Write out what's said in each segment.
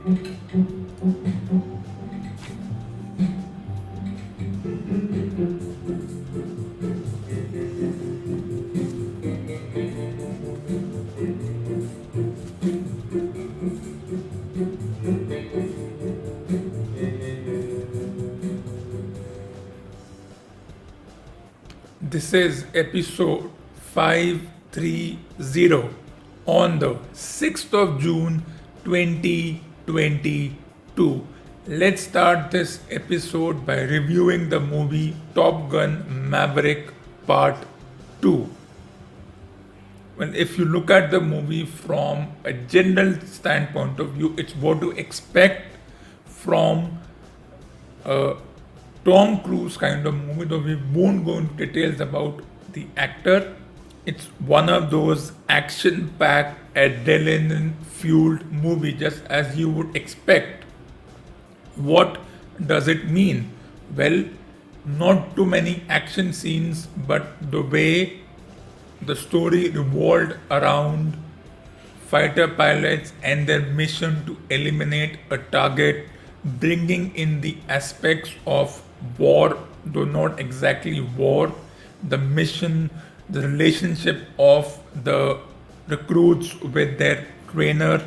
This is episode 530 on the 6th of June 2022. Let's start this episode by reviewing the movie Top Gun Maverick Part 2. Well, if you look at the movie from a general standpoint of view, it's what to expect from a Tom Cruise kind of movie, though we won't go into details about the actor. It's one of those action-packed, adrenaline-fueled movie, just as you would expect. What does it mean? Well, not too many action scenes, but the way the story revolved around fighter pilots and their mission to eliminate a target, bringing in the aspects of war, though not exactly war, the mission, the relationship of the recruits with their trainer,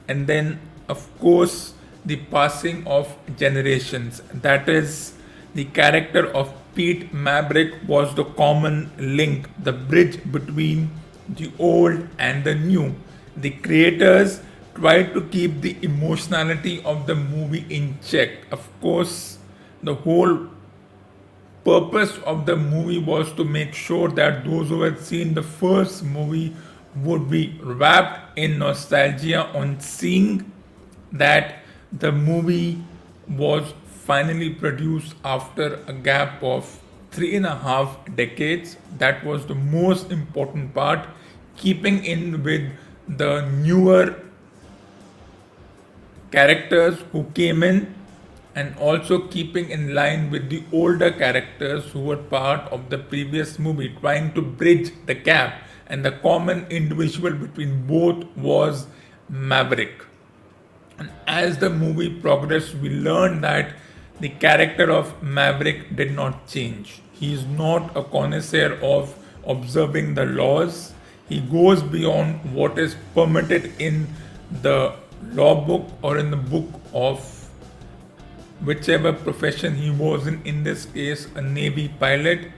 and then, of course, the passing of generations. That is, the character of Pete Maverick was the common link, the bridge between the old and the new. The creators tried to keep the emotionality of the movie in check. Of course, the whole purpose of the movie was to make sure that those who had seen the first movie would be wrapped in nostalgia on seeing that the movie was finally produced after a gap of 3.5 decades. That was the most important part, keeping in with the newer characters who came in and also keeping in line with the older characters who were part of the previous movie, trying to bridge the gap. And the common individual between both was Maverick. And as the movie progressed, we learned that the character of Maverick did not change. He is not a connoisseur of observing the laws. He goes beyond what is permitted in the law book or in the book of whichever profession he was in this case, a Navy pilot.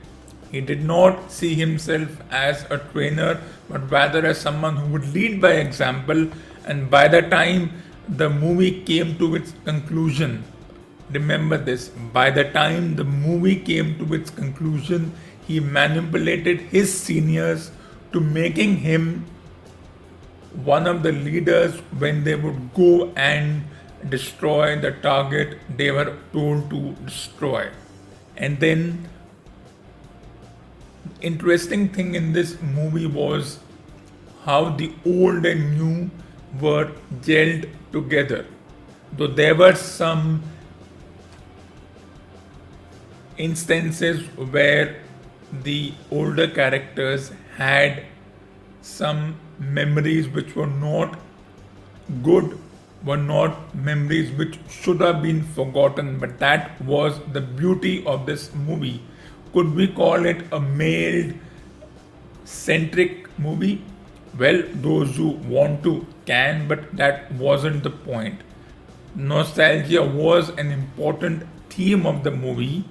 He did not see himself as a trainer, but rather as someone who would lead by example. And by the time the movie came to its conclusion, remember this, by the time the movie came to its conclusion, he manipulated his seniors to making him one of the leaders when they would go and destroy the target they were told to destroy. And then, interesting thing in this movie was how the old and new were gelled together. Though there were some instances where the older characters had some memories which were not good, were not memories which should have been forgotten, but that was the beauty of this movie. Could we call it a male centric movie? Well, those who want to can, but that wasn't the point. Nostalgia was an important theme of the movie.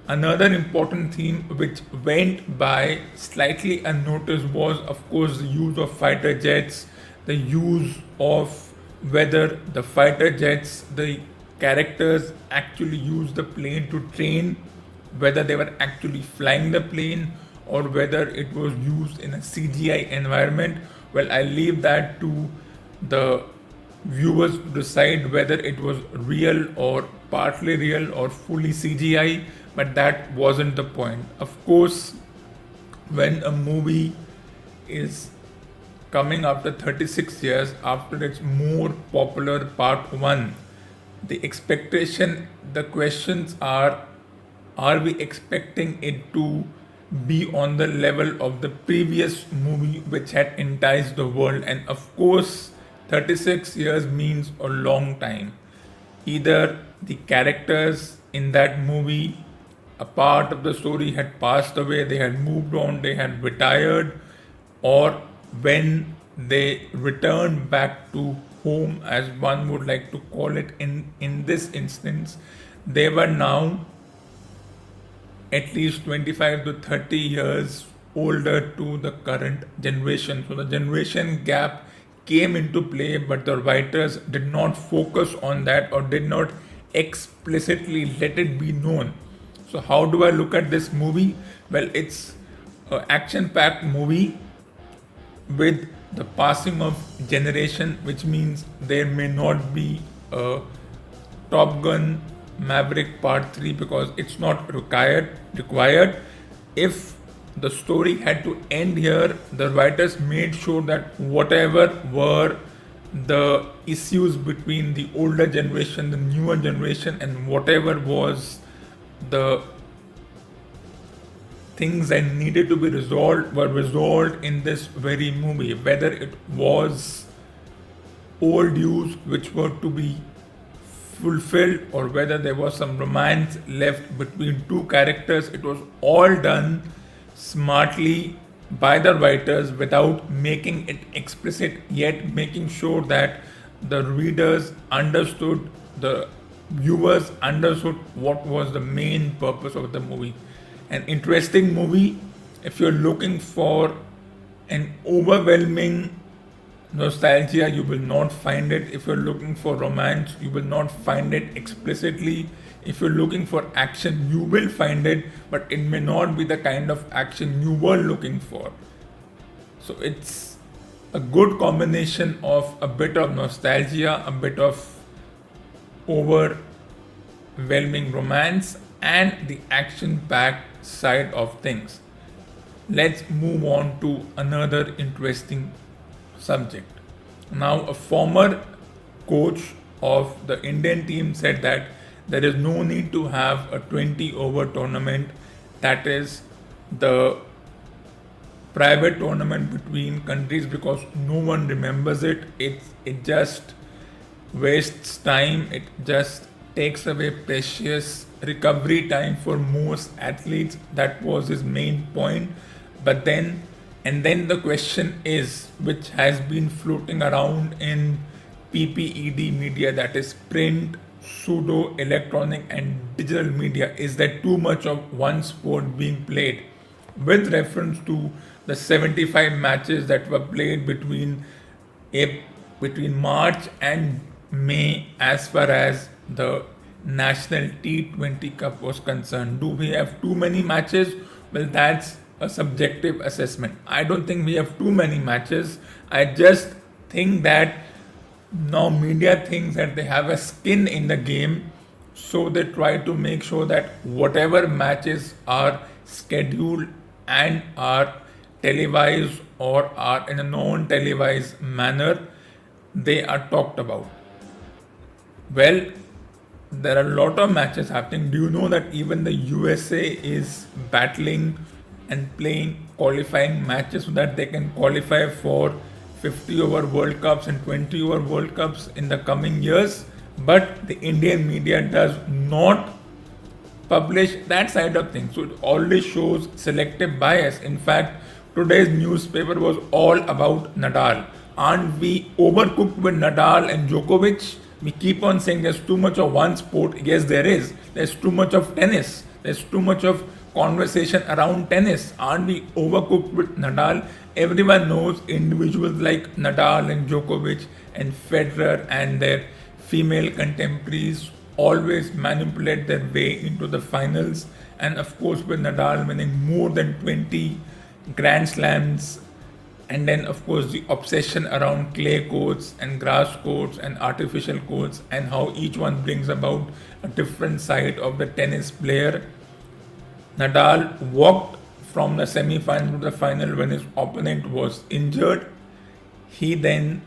Another important theme which went by slightly unnoticed was, of course, the use of fighter jets, the use of whether the fighter jets, the characters actually used the plane to train, whether they were actually flying the plane, or whether it was used in a CGI environment. Well, I leave that to the viewers to decide whether it was real or partly real or fully CGI, but that wasn't the point. Of course, when a movie is coming after 36 years after its more popular part 1, the expectation, the questions are we expecting it to be on the level of the previous movie which had enticed the world? And of course, 36 years means a long time. Either the characters in that movie, a part of the story had passed away, they had moved on, they had retired, or when they returned back to home, as one would like to call it in this instance, they were now at least 25 to 30 years older to the current generation. So the generation gap came into play, but the writers did not focus on that or did not explicitly let it be known. So how do I look at this movie? Well, it's an action-packed movie with the passing of generation, which means there may not be a Top Gun Maverick Part 3 because it's not required. If the story had to end here, the writers made sure that whatever were the issues between the older generation, the newer generation, and whatever was the things that needed to be resolved were resolved in this very movie. Whether it was old dues which were to be fulfilled or whether there was some romance left between two characters, it was all done smartly by the writers without making it explicit, yet making sure that the readers understood, the viewers understood what was the main purpose of the movie. An interesting movie. If you're looking for an overwhelming nostalgia, you will not find it. If you're looking for romance, you will not find it explicitly. If you're looking for action, you will find it, but it may not be the kind of action you were looking for. So it's a good combination of a bit of nostalgia, a bit of overwhelming romance, and the action-packed side of things. Let's move on to another interesting subject. Now, a former coach of the Indian team said that there is no need to have a 20-over tournament, that is the private tournament between countries, because no one remembers it. It just wastes time. It just takes away precious recovery time for most athletes. That was his main point. But then the question is, which has been floating around in PPED media, that is print, pseudo, electronic and digital media, is there too much of one sport being played? With reference to the 75 matches that were played between March and May as far as the National T20 Cup was concerned. Do we have too many matches? Well, that's a subjective assessment. I don't think we have too many matches. I just think that now media thinks that they have a skin in the game, so they try to make sure that whatever matches are scheduled and are televised or are in a non-televised manner, they are talked about. Well, there are a lot of matches happening. Do you know that even the USA is battling and playing qualifying matches so that they can qualify for 50-over World Cups and 20-over World Cups in the coming years? But the Indian media does not publish that side of things. So it always shows selective bias. In fact, today's newspaper was all about Nadal. Aren't we overcooked with Nadal and Djokovic? We keep on saying there's too much of one sport. Yes, there is. There's too much of tennis. There's too much of conversation around tennis. Aren't we overcooked with Nadal? Everyone knows individuals like Nadal and Djokovic and Federer and their female contemporaries always manipulate their way into the finals. And of course, with Nadal winning more than 20 Grand Slams, and then of course the obsession around clay courts and grass courts and artificial courts, and how each one brings about a different side of the tennis player. Nadal walked from the semi-final to the final when his opponent was injured. He then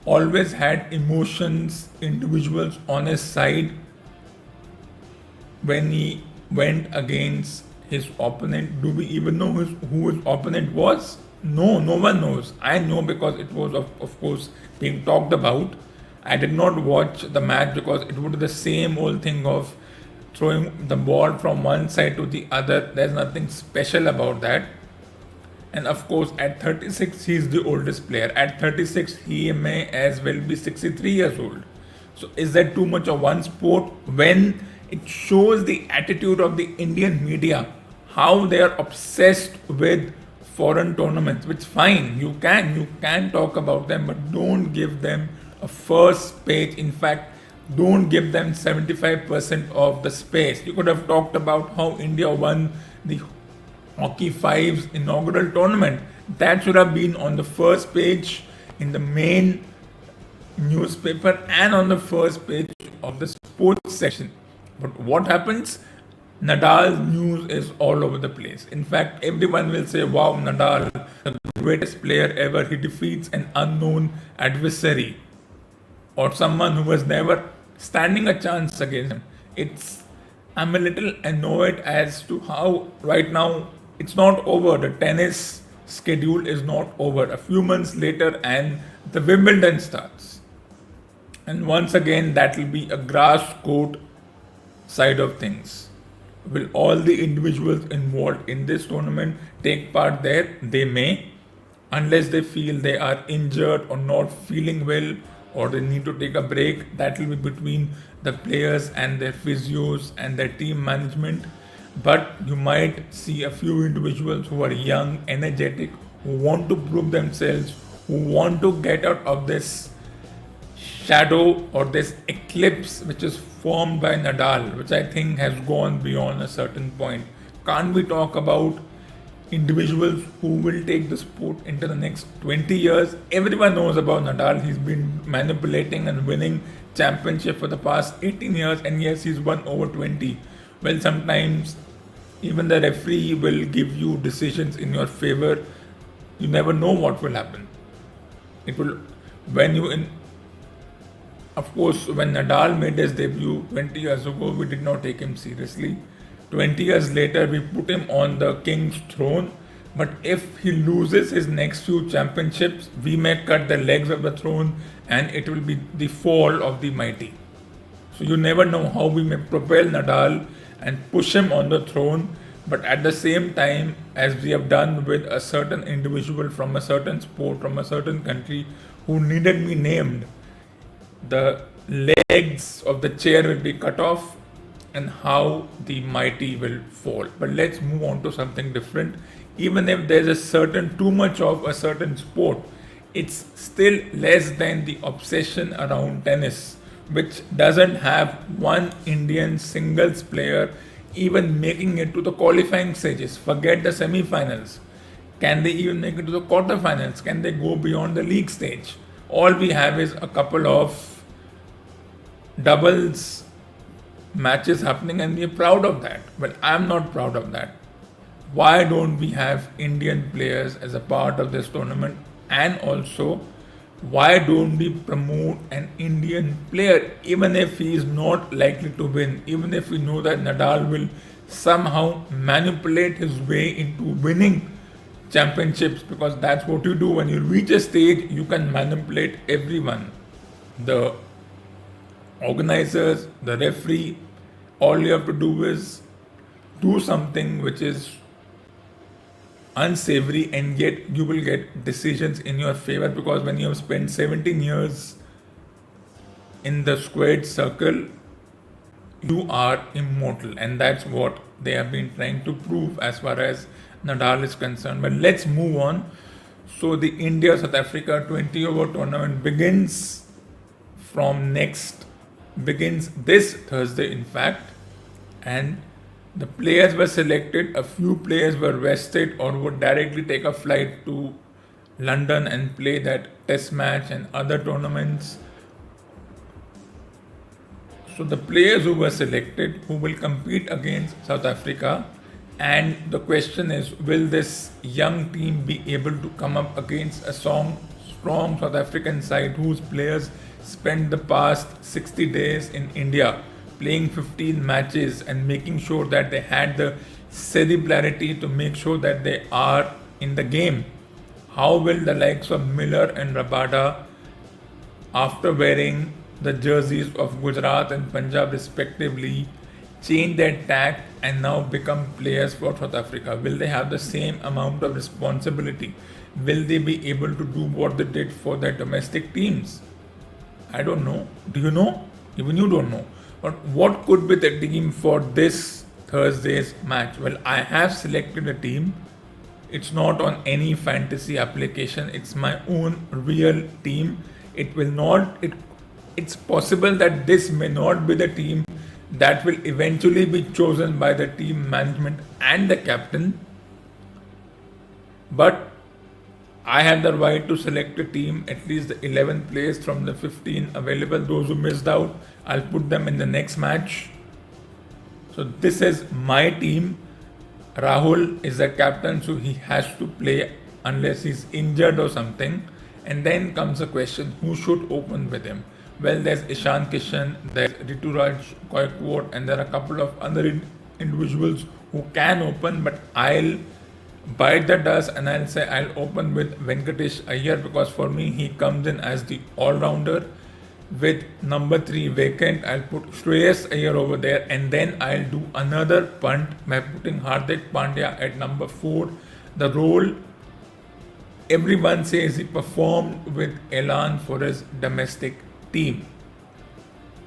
always had emotions, individuals on his side when he went against his opponent. Do we even know who his opponent was? No, no one knows. I know because it was, of course, being talked about. I did not watch the match because it would be the same old thing of throwing the ball from one side to the other. There's nothing special about that. And of course, at 36, he is the oldest player. At 36, he may as well be 63 years old. So, is that too much of one sport when it shows the attitude of the Indian media, how they are obsessed with foreign tournaments? Which fine, you can talk about them, but don't give them a first page. In fact, don't give them 75% of the space. You could have talked about how India won the Hockey Fives inaugural tournament. That should have been on the first page in the main newspaper and on the first page of the sports section. But what happens? Nadal's news is all over the place. In fact, everyone will say, wow, Nadal, the greatest player ever, he defeats an unknown adversary or someone who was never standing a chance against him. I'm a little annoyed as to how right now it's not over. The tennis schedule is not over. A few months later, and the Wimbledon starts. And once again, that will be a grass court side of things. Will all the individuals involved in this tournament take part there? They may, unless they feel they are injured or not feeling well or they need to take a break. That will be between the players and their physios and their team management. But you might see a few individuals who are young, energetic, who want to prove themselves, who want to get out of this shadow or this eclipse which is formed by Nadal, which I think has gone beyond a certain point. Can't we talk about individuals who will take the sport into the next 20 years? Everyone knows about Nadal. He's been manipulating and winning championship for the past 18 years, and yes, he's won over 20. Well, sometimes even the referee will give you decisions in your favor. You never know what will happen. It will, when you in of course, when Nadal made his debut 20 years ago, we did not take him seriously. 20 years later, we put him on the king's throne. But if he loses his next few championships, we may cut the legs of the throne and it will be the fall of the mighty. So you never know how we may propel Nadal and push him on the throne. But at the same time, as we have done with a certain individual from a certain sport, from a certain country who needed be named, the legs of the chair will be cut off and how the mighty will fall. But let's move on to something different. Even if there's a certain too much of a certain sport, it's still less than the obsession around tennis, which doesn't have one Indian singles player even making it to the qualifying stages. Forget the semi-finals. Can they even make it to the quarterfinals? Can they go beyond the league stage? All we have is a couple of doubles matches happening and we're proud of that. But I'm not proud of that. Why don't we have Indian players as a part of this tournament? And also, why don't we promote an Indian player even if he is not likely to win, even if we know that Nadal will somehow manipulate his way into winning championships, because that's what you do when you reach a stage. You can manipulate everyone, the organizers, the referee. All you have to do is do something which is unsavory, and yet you will get decisions in your favor, because when you have spent 17 years in the squared circle, you are immortal, and that's what they have been trying to prove as far as Nadal is concerned. But let's move on. So the India South Africa 20 over tournament begins this Thursday, in fact, and the players were selected. A few players were rested or would directly take a flight to London and play that test match and other tournaments. So the players who were selected, who will compete against South Africa, and the question is, will this young team be able to come up against a strong South African side whose players spent the past 60 days in India playing 15 matches and making sure that they had the cerebrality to make sure that they are in the game. how will the likes of Miller and Rabada, after wearing the jerseys of Gujarat and Punjab respectively, change their tack and now become players for South Africa? Will they have the same amount of responsibility? Will they be able to do what they did for their domestic teams? I don't know. Do you know? Even you don't know. But what could be the team for this Thursday's match? Well, I have selected a team. It's not on any fantasy application. It's my own real team. It's possible that this may not be the team that will eventually be chosen by the team management and the captain. But I have the right to select a team, at least the 11 players from the 15 available. Those who missed out, I'll put them in the next match. So this is my team. Rahul is the captain, so he has to play unless he's injured or something. And then comes the question, who should open with him? Well, there's Ishan Kishan, there's Rituraj Gaikwad, and there are a couple of other individuals who can open, but I'll bite the dust and I'll say I'll open with Venkatesh Iyer, because for me he comes in as the all-rounder. With number 3 vacant, I'll put Shreyas Iyer over there, and then I'll do another punt by putting Hardik Pandya at number 4. The role everyone says he performed with elan for his domestic team.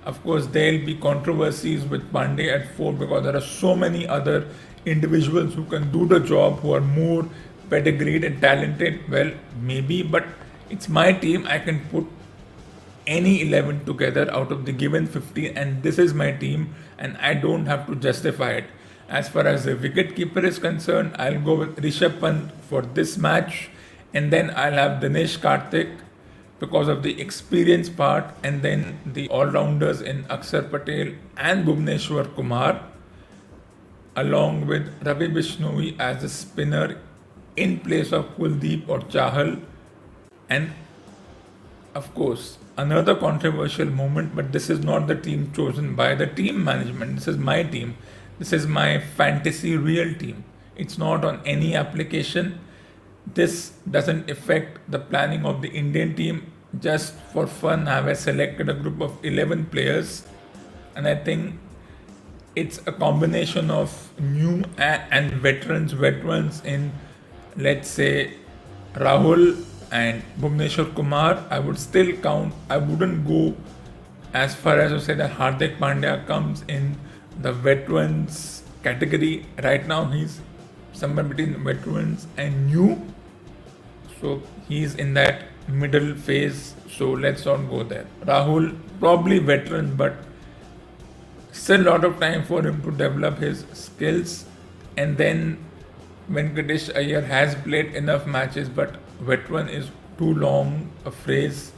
Of course, there'll be controversies with Pandey at 4 because there are so many other individuals who can do the job, who are more pedigreed and talented. Well, maybe, but it's my team. I can put any 11 together out of the given 15, and this is my team, and I don't have to justify it. As far as the wicket keeper is concerned, I'll go with Rishabh Pant for this match, and then I'll have Dinesh Karthik because of the experience part, and then the all-rounders in Akshar Patel and Bhuvneshwar Kumar, along with Ravi Bishnoi as a spinner in place of Kuldeep or Chahal. And of course, another controversial moment, but this is not the team chosen by the team management. This is my team. This is my fantasy real team. It's not on any application. This doesn't affect the planning of the Indian team. Just for fun, I have selected a group of 11 players, and I think it's a combination of new and veterans in, let's say, Rahul and Bhuvneshwar Kumar. I would still count. I wouldn't go as far as to say that Hardik Pandya comes in the veterans category. Right now he's somewhere between veterans and new, so he's in that middle phase, so let's not go there. Rahul, probably veteran, but still a lot of time for him to develop his skills. And then Venkatesh Iyer has played enough matches, but veteran is too long a phrase.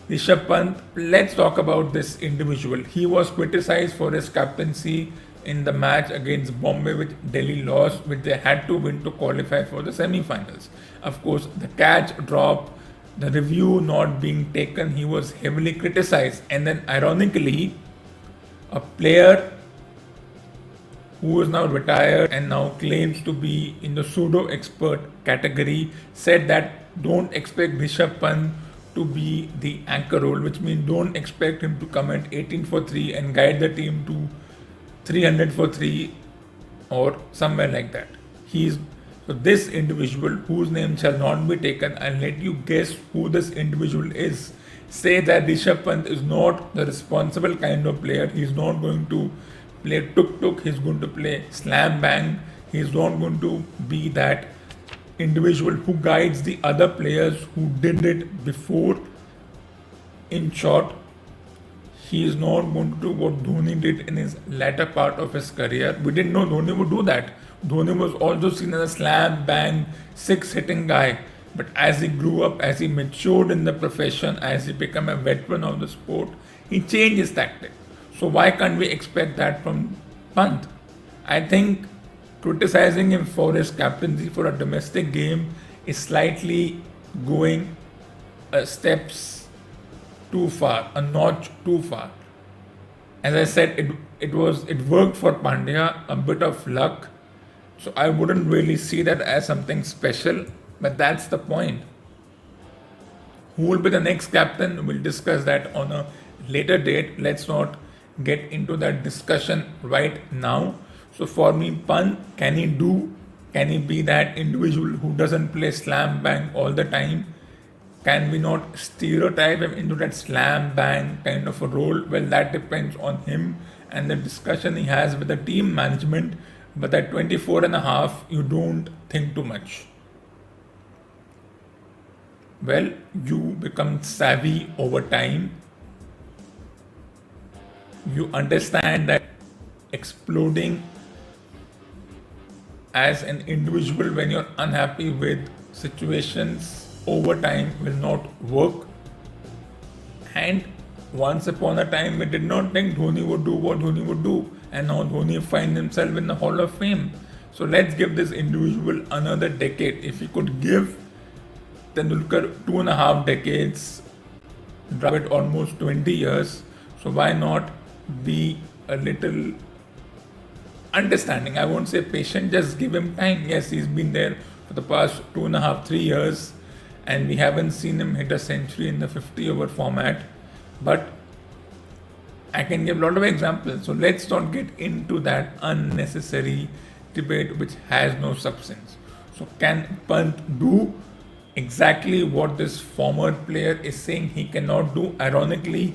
Rishabh Pant, let's talk about this individual. He was criticized for his captaincy in the match against Bombay, which Delhi lost, which they had to win to qualify for the semi-finals. Of course, the catch drop, the review not being taken, he was heavily criticized. And then ironically, a player who is now retired and now claims to be in the pseudo-expert category said that don't expect Rishabh Pant to be the anchor role, which means don't expect him to come at 18 for 3 and guide the team to 300 for 3 or somewhere like that. So this individual, whose name shall not be taken, I'll let you guess who this individual is. Say that Rishabh Pant is not the responsible kind of player. He's not going to play tuk-tuk. He's going to play slam-bang. He's not going to be that individual who guides the other players who did it before. In short, he is not going to do what Dhoni did in his latter part of his career. We didn't know Dhoni would do that. Dhoni was also seen as a slam-bang, six-hitting guy. But as he grew up, as he matured in the profession, as he became a veteran of the sport, he changed his tactic. So why can't we expect that from Pant? I think criticizing him for his captaincy for a domestic game is slightly going steps too far, a notch too far. As I said, it worked for Pandya, a bit of luck. So I wouldn't really see that as something special, but that's the point. Who will be the next captain? We'll discuss that on a later date. Let's not get into that discussion right now. So for me, Pant, can he be that individual who doesn't play slam bang all the time? Can we not stereotype him into that slam bang kind of a role? Well, that depends on him and the discussion he has with the team management. But at 24 and a half, you don't think too much. Well, you become savvy over time. You understand that exploding as an individual when you're unhappy with situations over time will not work. And once upon a time, we did not think Dhoni would do what Dhoni would do, and now Dhoni finds himself in the Hall of Fame. So let's give this individual another decade. If he could give Tendulkar 2.5 decades, Dravid almost 20 years, so why not be a little understanding? I won't say patient, just give him time. Yes, he's been there for the past 2.5, 3 years, and we haven't seen him hit a century in the 50-over format. But I can give a lot of examples. So let's not get into that unnecessary debate which has no substance. So can Pant do exactly what this former player is saying he cannot do? Ironically,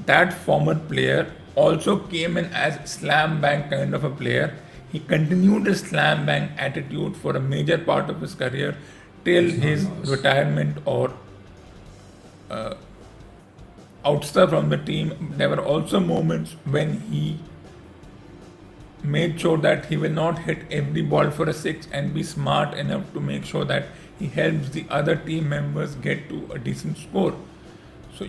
that former player also came in as slam bang kind of a player. He continued his slam bang attitude for a major part of his career till his retirement or ouster from the team. There were also moments when he made sure that he will not hit every ball for a six and be smart enough to make sure that he helps the other team members get to a decent score. So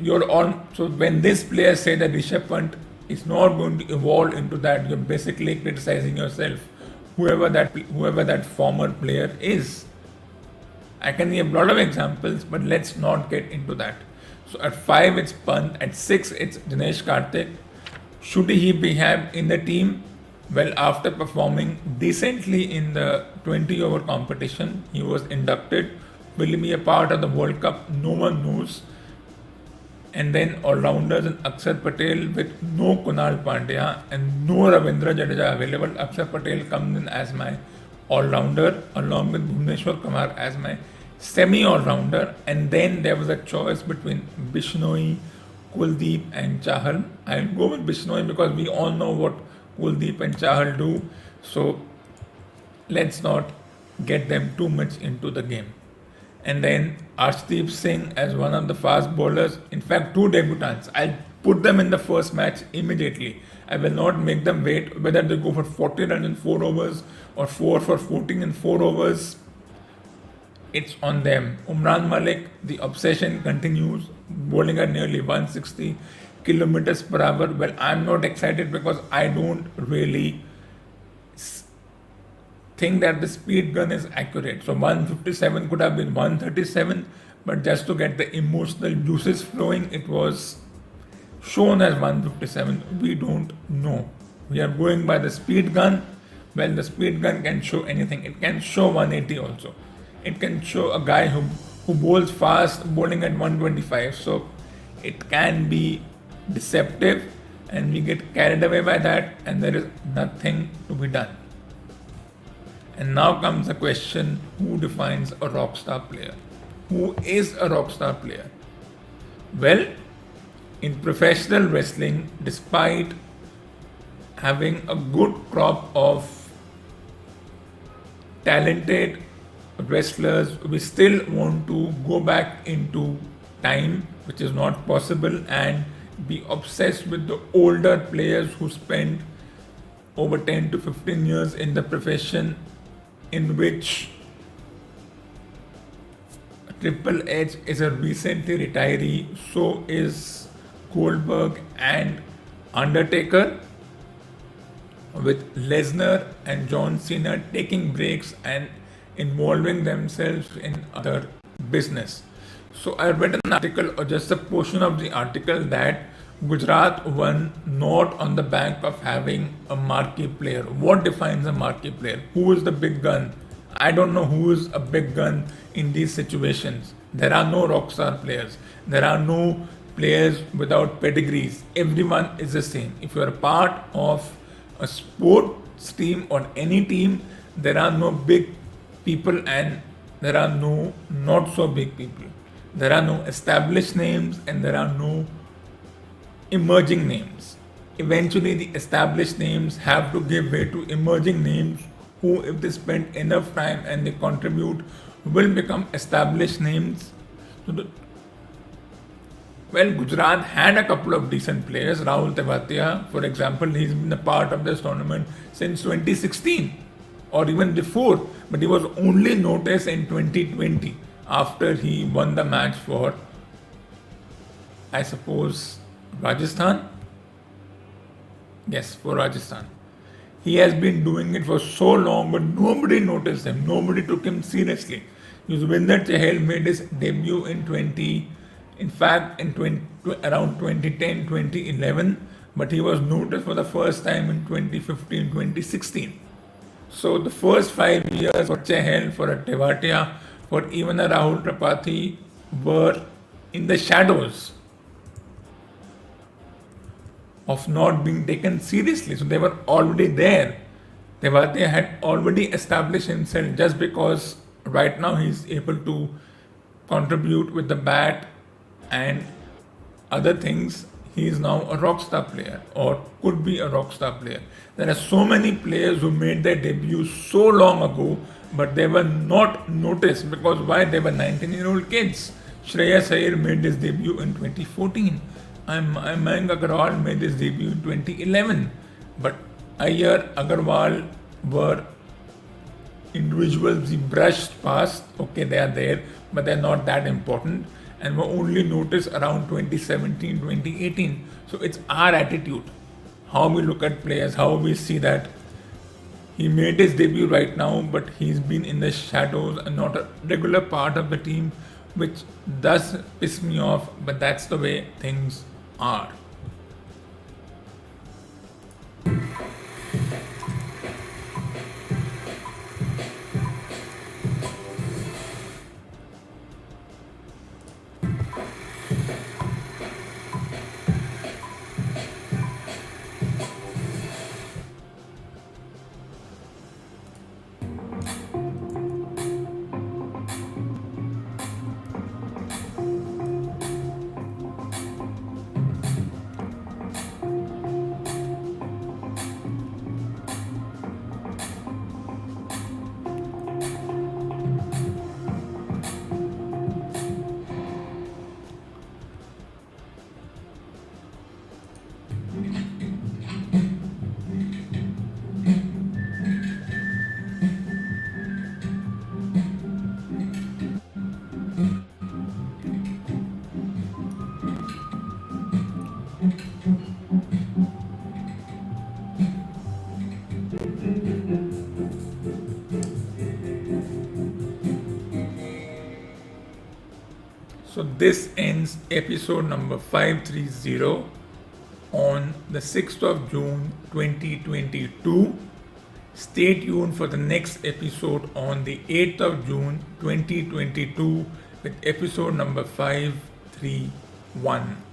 So when this player say that Rishabh Pant is not going to evolve into that, you're basically criticizing yourself, whoever that former player is. I can give a lot of examples, but let's not get into that. So at 5 it's Pant, at 6 it's Dinesh Karthik. Should he behave in the team? Well, after performing decently in the 20-over competition, he was inducted. Will he be a part of the World Cup? No one knows. And then all-rounders and Akshar Patel with no Kunal Pandya and no Ravindra Jadeja available. Akshar Patel comes in as my all-rounder along with Bhuvneshwar Kumar as my semi-all-rounder. And then there was a choice between Bishnoi, Kuldeep and Chahal. I'll go with Bishnoi because we all know what Kuldeep and Chahal do. So let's not get them too much into the game. And then Arshdeep Singh as one of the fast bowlers. In fact, 2 debutants. I'll put them in the first match immediately. I will not make them wait whether they go for 40 runs in 4 overs or 4 for 14 in 4 overs. It's on them. Umran Malik, the obsession continues, bowling at nearly 160 kilometers per hour. Well, I'm not excited because I don't really think that the speed gun is accurate. So 157 could have been 137, but just to get the emotional juices flowing, it was shown as 157. We don't know. We are going by the speed gun. Well, the speed gun can show anything. It can show 180 also. It can show a guy who bowls fast, bowling at 125. So it can be deceptive and we get carried away by that and there is nothing to be done. And now comes the question, who defines a rockstar player? Who is a rockstar player? Well, in professional wrestling, despite having a good crop of talented wrestlers, we still want to go back into time, which is not possible, and be obsessed with the older players who spent over 10 to 15 years in the profession, in which Triple H is a recently retiree, so is Goldberg and Undertaker, with Lesnar and John Cena taking breaks and involving themselves in other business. So I read an article, or just a portion of the article, that Gujarat won not on the back of having a marquee player. What defines a marquee player? Who is the big gun? I don't know who is a big gun in these situations. There are no rockstar players. There are no players without pedigrees. Everyone is the same. If you are a part of a sports team or any team, there are no big people and there are no not so big people. There are no established names and there are no emerging names. Eventually, the established names have to give way to emerging names who, if they spend enough time and they contribute, will become established names. Well, Gujarat had a couple of decent players. Rahul Tewatia, for example, he's been a part of this tournament since 2016 or even before, but he was only noticed in 2020 after he won the match for, I suppose, Rajasthan. Yes, for Rajasthan. He has been doing it for so long, but nobody noticed him. Nobody took him seriously. Yuzvendra Chahal made his debut in fact, around 2010, 2011, but he was noticed for the first time in 2015, 2016. So the first 5 years for Chahal, for a Tewatia, for even a Rahul Tripathi were in the shadows of not being taken seriously. So they were already there. Tewatia had already established himself. Just because right now he's able to contribute with the bat and other things, he is now a rockstar player or could be a rockstar player. There are so many players who made their debut so long ago, but they were not noticed because why? They were 19-year-old kids. Shreyas Iyer made his debut in 2014. Mayank Agarwal made his debut in 2011. But Iyer, Agarwal were individuals he brushed past. Okay, they are there, but they're not that important and were only noticed around 2017, 2018. So it's our attitude, how we look at players, how we see that he made his debut right now, but he's been in the shadows and not a regular part of the team, which does piss me off, but that's the way things are. So this ends episode number 530 on the 6th of June 2022. Stay tuned for the next episode on the 8th of June 2022 with episode number 531.